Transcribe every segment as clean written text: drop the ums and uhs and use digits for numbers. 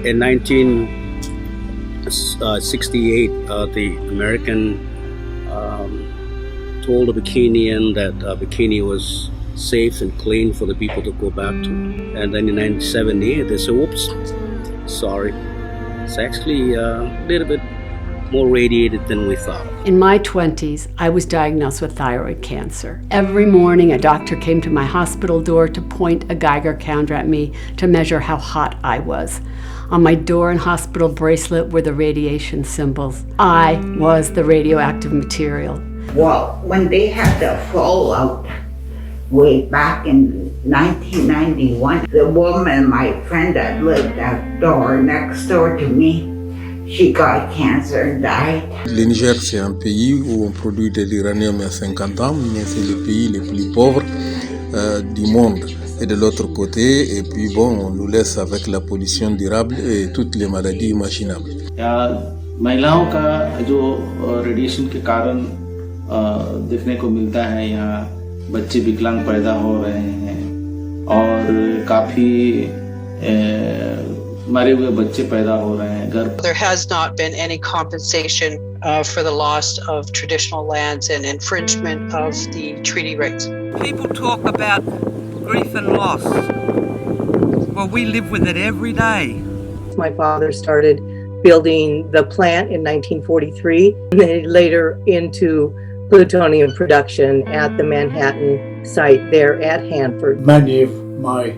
In 1968, the American told the Bikinian that Bikini was safe and clean for the people to go back to. And then in 1978, they said, whoops, sorry. It's actually a little bit more radiated than we thought. In my 20s, I was diagnosed with thyroid cancer. Every morning, a doctor came to my hospital door to point a Geiger counter at me to measure how hot I was. On my door and hospital bracelet were the radiation symbols. I was the radioactive material. Well, when they had the fallout way back in 1991, the woman, my friend that lived next door to me, she got cancer and died. Le Niger, c'est un pays où on produit de l'uranium à 50 ans, mais c'est le pays le plus pauvre du monde. Et de l'autre côté, et puis bon, on nous laisse avec la pollution durable et toutes les maladies imaginables. महिलाओं का जो radiation के कारण देखने को मिलता है, यहाँ बच्चे विकलांग पैदा हो रहे हैं और काफी मरे हुए बच्चे पैदा हो रहे हैं घर. There has not been any compensation for the loss of traditional lands and infringement of the treaty rights. People talk about grief and loss. Well, we live with it every day. My father started building the plant in 1943, and then later into plutonium production at the Manhattan site there at Hanford. Many of my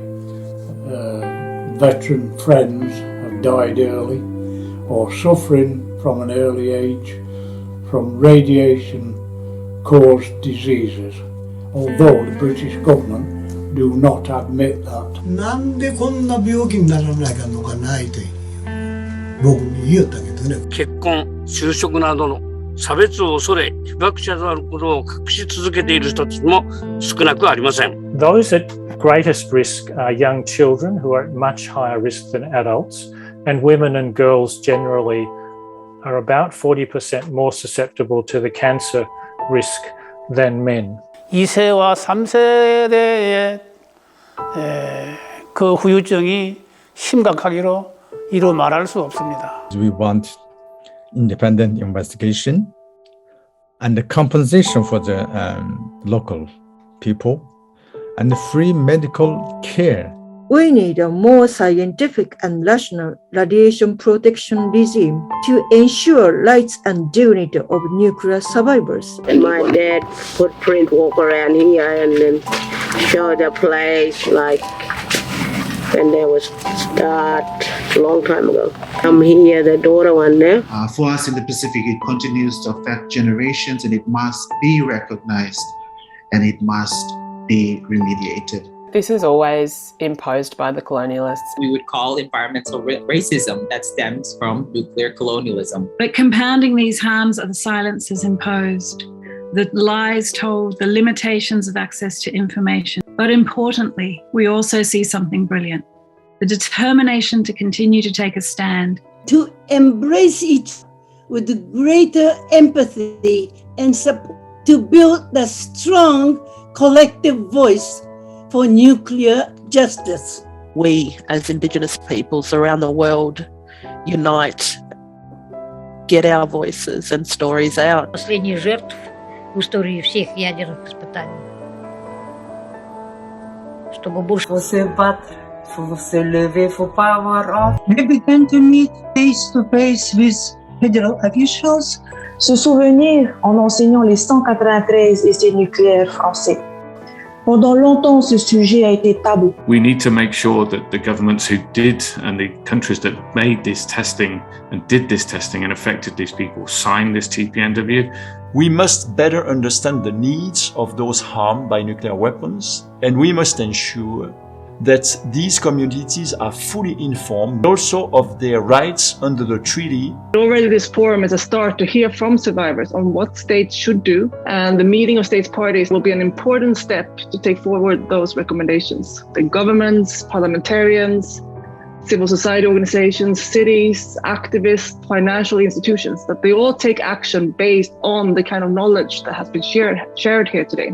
veteran friends have died early or suffering from an early age from radiation-caused diseases, although the British government do not admit that. なんでこんな病気にならないかのかないと僕に言ったけどね。結婚、就職などの差別を恐れ、被爆者であることを隠し続けている人たちも少なくありません。Those at greatest risk are young children who are at much higher risk than adults, and women and girls generally are about 40% more susceptible to the cancer risk than men. 2세와 3세대의 그 후유증이 심각하기로 이루 말할 수 없습니다. We want independent investigation and the compensation for the local people and free medical care. We need a more scientific and rational radiation protection regime to ensure rights and dignity of nuclear survivors. And my dad footprint walk around here and then show the place like when there was start a long time ago. I'm here, the daughter one there. For us in the Pacific, it continues to affect generations and it must be recognized and it must be remediated. This is always imposed by the colonialists. We would call environmental racism that stems from nuclear colonialism. But compounding these harms are the silences imposed, the lies told, the limitations of access to information. But importantly, we also see something brilliant, the determination to continue to take a stand. To embrace it with greater empathy and support, to build the strong collective voice for nuclear justice. We, as Indigenous peoples around the world, unite, get our voices and stories out. Последних жертв в истории всех ядерных испытаний. Чтобы больше... Faut se battre, faut se lever, faut pas avoir honte. We began to meet face to face with federal officials. Se souvenir en enseignant les 193 essais nucléaires français. Pendant longtemps, ce sujet a été tabou. We need to make sure that the governments who did and the countries that made this testing and did this testing and affected these people signed this TPNW. We must better understand the needs of those harmed by nuclear weapons, and we must ensure that these communities are fully informed also of their rights under the treaty. Already this forum is a start to hear from survivors on what states should do, and the meeting of states parties will be an important step to take forward those recommendations. The governments, parliamentarians, civil society organizations, cities, activists, financial institutions, that they all take action based on the kind of knowledge that has been shared here today.